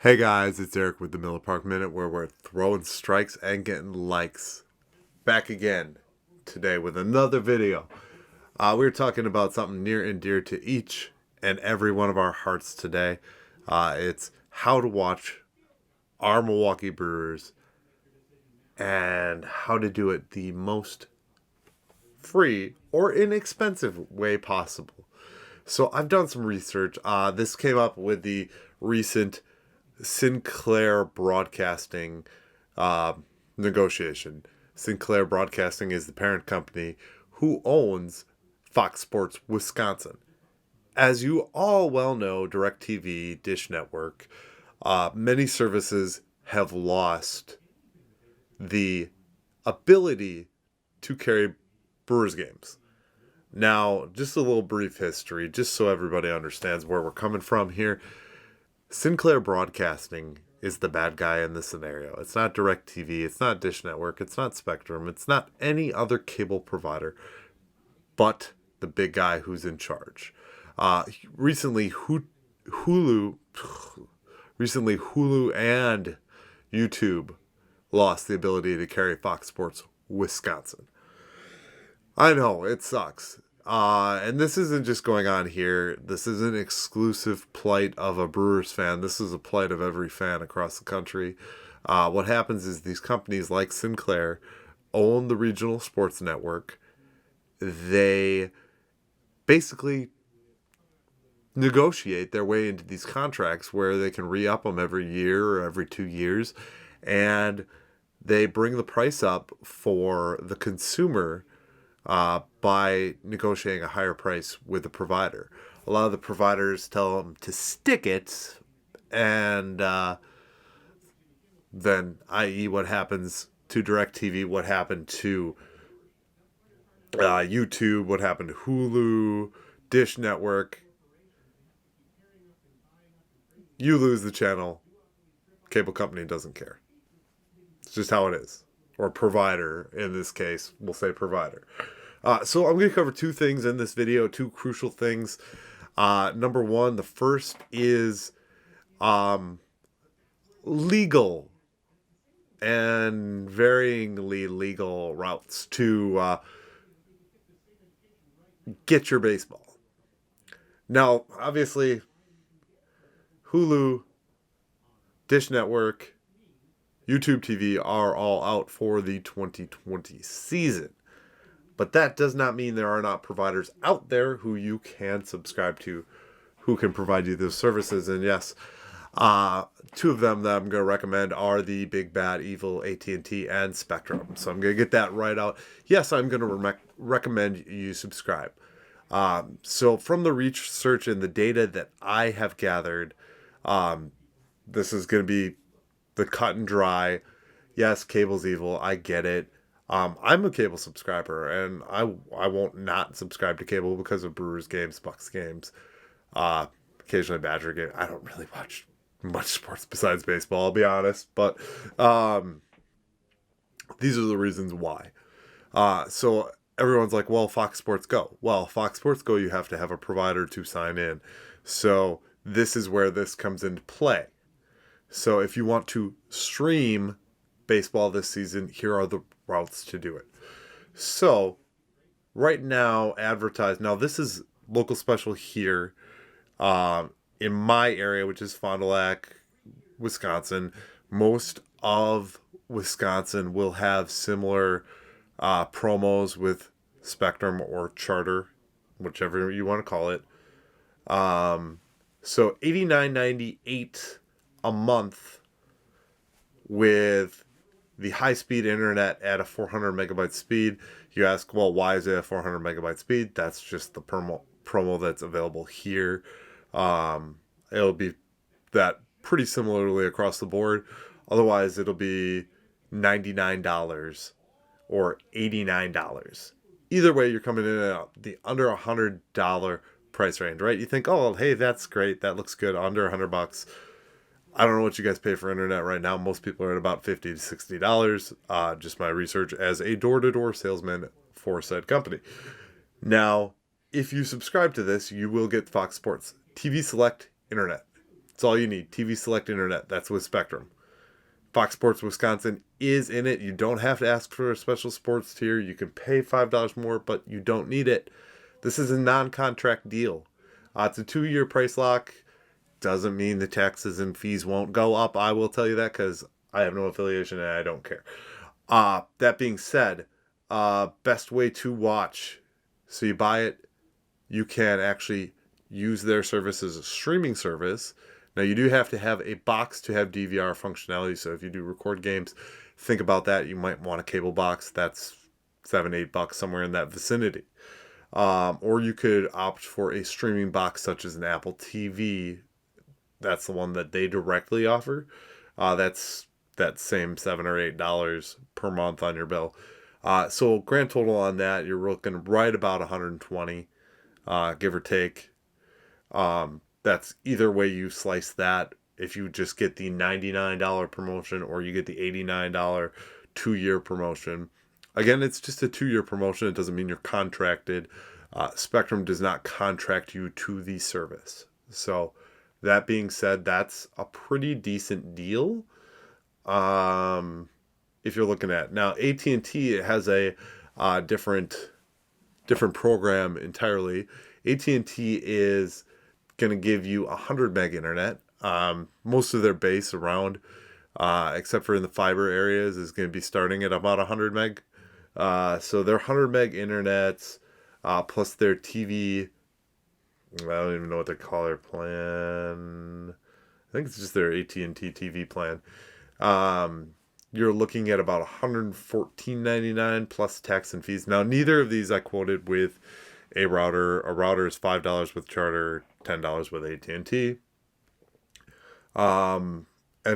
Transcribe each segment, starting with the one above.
Hey guys, it's Eric with the Miller Park Minute, where we're throwing strikes and getting likes. Back again today with another video. We're talking about something near and dear to each and every one of our hearts today. It's how to watch our Milwaukee Brewers and how to do it the most free or inexpensive way possible. So I've done some research. This came up with the recent Sinclair Broadcasting negotiation. Sinclair Broadcasting is the parent company who owns Fox Sports Wisconsin. As you all well know, DirecTV, Dish Network, many services have lost the ability to carry Brewers games. Now, just a little brief history, just so everybody understands where we're coming from here. Sinclair Broadcasting is the bad guy in this scenario. It's not DirecTV, it's not Dish Network, it's not Spectrum, it's not any other cable provider, but the big guy who's in charge. Recently, Hulu and YouTube lost the ability to carry Fox Sports Wisconsin. I know, it sucks. And this isn't just going on here. This isn't an exclusive plight of a Brewers fan. This is a plight of every fan across the country. What happens is these companies like Sinclair own the regional sports network. They basically negotiate their way into these contracts where they can re-up them every year or every 2 years. And they bring the price up for the consumer by negotiating a higher price with the provider. A lot of the providers tell them to stick it, and then, i.e., what happens to DirecTV, what happened to YouTube, what happened to Hulu, Dish Network. You lose the channel, cable company doesn't care. It's just how it is. Or provider, in this case, we'll say provider. So I'm going to cover two things in this video, two crucial things. Number one, the first is legal and varyingly legal routes to get your baseball. Now, obviously, Hulu, Dish Network, YouTube TV are all out for the 2020 season. But that does not mean there are not providers out there who you can subscribe to, who can provide you those services. And yes, two of them that I'm going to recommend are the big bad evil AT&T and Spectrum. So I'm going to get that right out. Yes, I'm going to recommend you subscribe. So from the research and the data that I have gathered, this is going to be the cut and dry. Yes, cable's evil. I get it. I'm a cable subscriber, and I won't not subscribe to cable because of Brewers games, Bucks games, occasionally Badger games. I don't really watch much sports besides baseball, I'll be honest. But these are the reasons why. So everyone's like, well, Fox Sports Go. Well, Fox Sports Go, you have to have a provider to sign in. So this is where this comes into play. So if you want to stream baseball this season, here are the routes to do it. So right now, now this is local special here in my area, which is Fond du Lac, Wisconsin. Most of Wisconsin will have similar promos with Spectrum or Charter, whichever you want to call it. So $89.98 a month with the high-speed internet at a 400 megabyte speed. You ask, well, why is it a 400 megabyte speed? That's just the promo that's available here. It'll be that pretty similarly across the board. Otherwise, it'll be $99 or $89. Either way, you're coming in at the under $100 price range, right? You think, oh, hey, that's great. That looks good. Under $100. I don't know what you guys pay for internet right now. Most people are at about $50 to $60. Just my research as a door-to-door salesman for said company. Now, if you subscribe to this, you will get Fox Sports TV Select Internet. It's all you need. TV Select Internet. That's with Spectrum. Fox Sports Wisconsin is in it. You don't have to ask for a special sports tier. You can pay $5 more, but you don't need it. This is a non-contract deal. It's a 2-year price lock. Doesn't mean the taxes and fees won't go up. I will tell you that because I have no affiliation and I don't care. That being said, best way to watch. So you buy it, you can actually use their service as a streaming service. Now you do have to have a box to have DVR functionality. So if you do record games, think about that. You might want a cable box. That's $7-8 somewhere in that vicinity. Or you could opt for a streaming box such as an Apple TV. That's the one that they directly offer. That's that same $7 or $8 per month on your bill. So grand total on that, you're looking right about 120, give or take. That's either way you slice that. If you just get the $99 promotion or you get the $89 2-year promotion. Again, it's just a 2-year promotion. It doesn't mean you're contracted. Spectrum does not contract you to the service. So that being said, that's a pretty decent deal. If you're looking at now, AT&T has a different program entirely. AT&T is going to give you 100 meg internet. Most of their base around, except for in the fiber areas, is going to be starting at about 100 meg. So their 100 meg internets, plus their TV, I don't even know what they call their plan. I think it's just their AT&T TV plan. You're looking at about $114.99 plus tax and fees. Now, neither of these I quoted with a router. A router is $5 with Charter, $10 with AT&T. And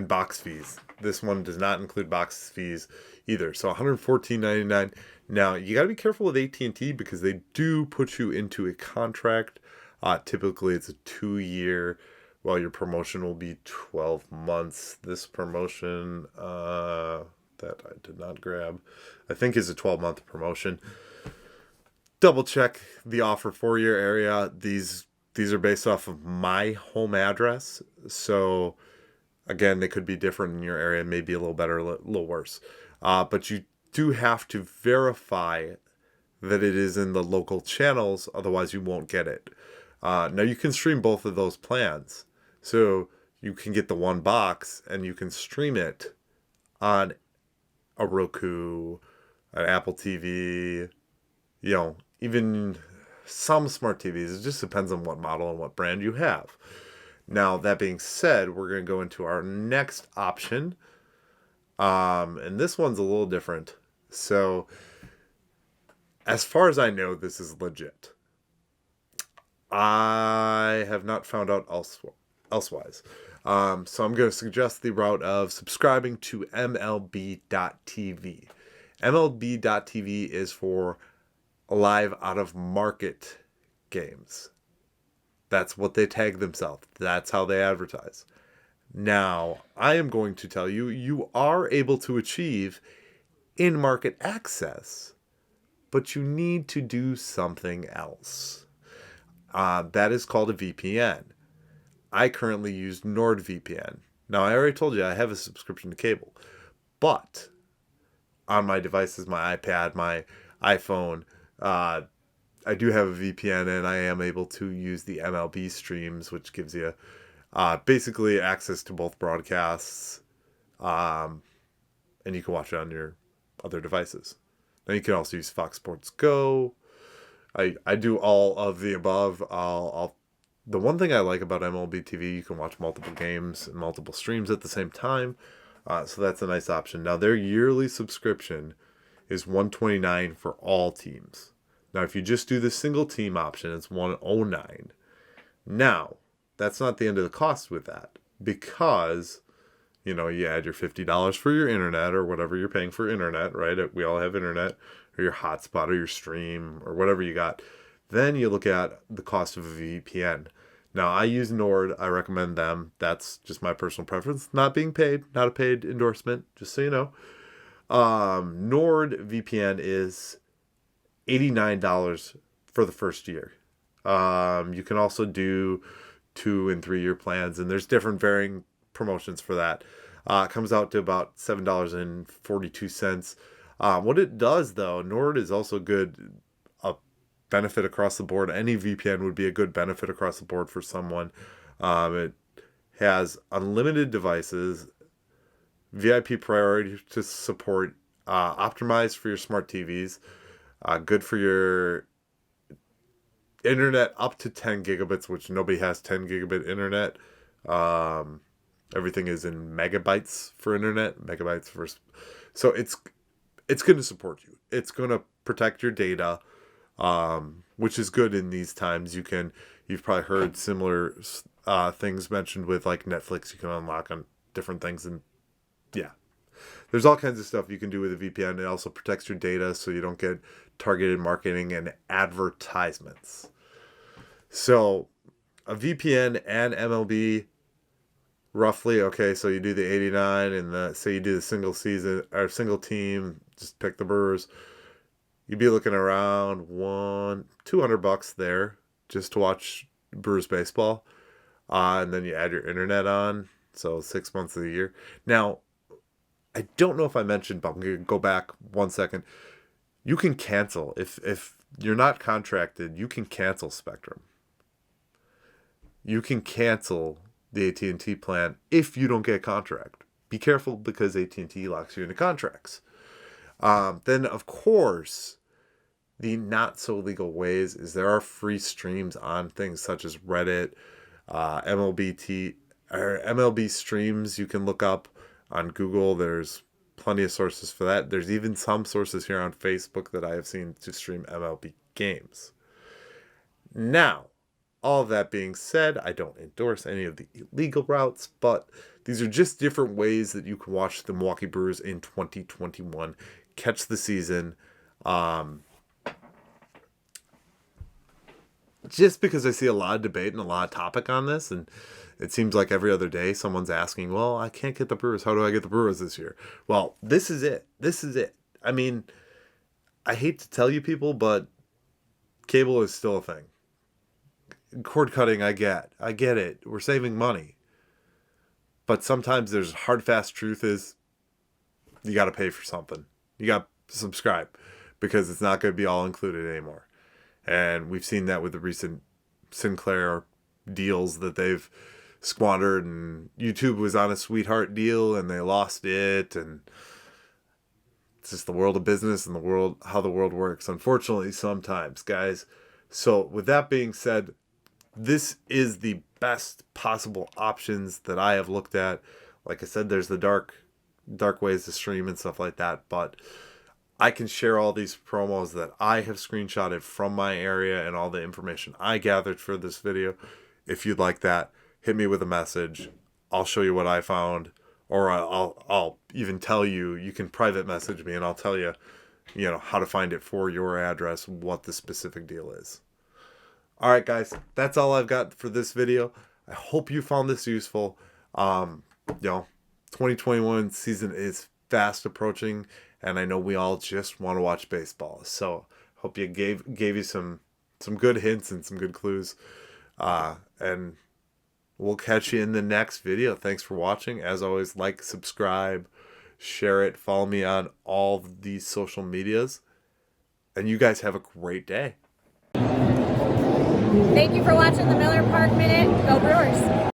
box fees. This one does not include box fees either. So $114.99. Now, you got to be careful with AT&T because they do put you into a contract. Typically, it's a 2-year. Well, your promotion will be 12 months. This promotion that I did not grab, I think is a 12-month promotion. Double check the offer for your area. These are based off of my home address. So, again, they could be different in your area. Maybe a little better, a little worse. But you do have to verify that it is in the local channels. Otherwise, you won't get it. Now, you can stream both of those plans. So you can get the one box and you can stream it on a Roku, an Apple TV, even some smart TVs. It just depends on what model and what brand you have. Now, that being said, we're going to go into our next option. And this one's a little different. So as far as I know, this is legit. I have not found out elsewise. So I'm going to suggest the route of subscribing to MLB.TV. MLB.TV is for live out-of-market games. That's what they tag themselves. That's how they advertise. Now, I am going to tell you, you are able to achieve in-market access, but you need to do something else. That is called a VPN. I currently use NordVPN. Now, I already told you I have a subscription to cable, but on my devices, my iPad, my iPhone, I do have a VPN, and I am able to use the MLB streams, which gives you basically access to both broadcasts, and you can watch it on your other devices. Now, you can also use Fox Sports Go. I do all of the above. The one thing I like about MLB TV, you can watch multiple games and multiple streams at the same time. So that's a nice option. Now, their yearly subscription is $129 for all teams. Now, if you just do the single team option, it's $109. Now, that's not the end of the cost with that, because, you add your $50 for your internet or whatever you're paying for internet, right? We all have internet, or your hotspot or your stream or whatever you got. Then you look at the cost of a VPN. Now, I use Nord. I recommend them. That's just my personal preference. Not being paid. Not a paid endorsement, just so you know. Nord VPN is $89 for the first year. You can also do 2 and 3 year plans, and there's different varying promotions for that. It comes out to about $7.42. What it does, though, Nord is also good, a benefit across the board. Any VPN would be a good benefit across the board for someone. It has unlimited devices, VIP priority to support, optimized for your smart TVs, good for your internet up to 10 gigabits, which nobody has 10 gigabit internet. Everything is in megabytes for internet, megabytes for, so it's going to support you. It's going to protect your data, which is good in these times. You've probably heard similar things mentioned with like Netflix. You can unlock on different things, and yeah, there's all kinds of stuff you can do with a VPN. It also protects your data so you don't get targeted marketing and advertisements. So a VPN and MLB, roughly, okay, so you do the 89 and say you do the single season or single team, just pick the Brewers, you'd be looking around $200 there just to watch Brewers baseball. And then you add your internet on, so 6 months of the year. Now, I don't know if I mentioned, but I'm going to go back 1 second. You can cancel. If you're not contracted, you can cancel Spectrum. You can cancel the AT&T plan if you don't get a contract. Be careful, because AT&T locks you into contracts. Then, of course, the not so legal ways is there are free streams on things such as Reddit, MLB streams you can look up on Google. There's plenty of sources for that. There's even some sources here on Facebook that I have seen to stream MLB games. Now, all of that being said, I don't endorse any of the illegal routes, but these are just different ways that you can watch the Milwaukee Brewers in 2021, catch the season. Just because I see a lot of debate and a lot of topic on this, and it seems like every other day someone's asking, well, I can't get the Brewers. How do I get the Brewers this year? Well, this is it. This is it. I mean, I hate to tell you people, but cable is still a thing. Cord cutting, I get it. We're saving money. But sometimes there's hard, fast truth is you got to pay for something. You got to subscribe, because it's not going to be all included anymore. And we've seen that with the recent Sinclair deals that they've squandered, and YouTube was on a sweetheart deal and they lost it, and it's just the world of business and how the world works, unfortunately, sometimes, guys. So with that being said, this is the best possible options that I have looked at. Like I said, there's the dark ways to stream and stuff like that, but I can share all these promos that I have screenshotted from my area and all the information I gathered for this video. If you'd like that, hit me with a message. I'll show you what I found, or I'll even tell you. You can private message me and I'll tell you, how to find it for your address, what the specific deal is. All right, guys, that's all I've got for this video. I hope you found this useful. 2021 season is fast approaching, and I know we all just want to watch baseball. So hope you gave you some good hints and some good clues. And we'll catch you in the next video. Thanks for watching. As always, like, subscribe, share it, follow me on all these social medias, and you guys have a great day. Thank you for watching the Miller Park Minute. Go Brewers!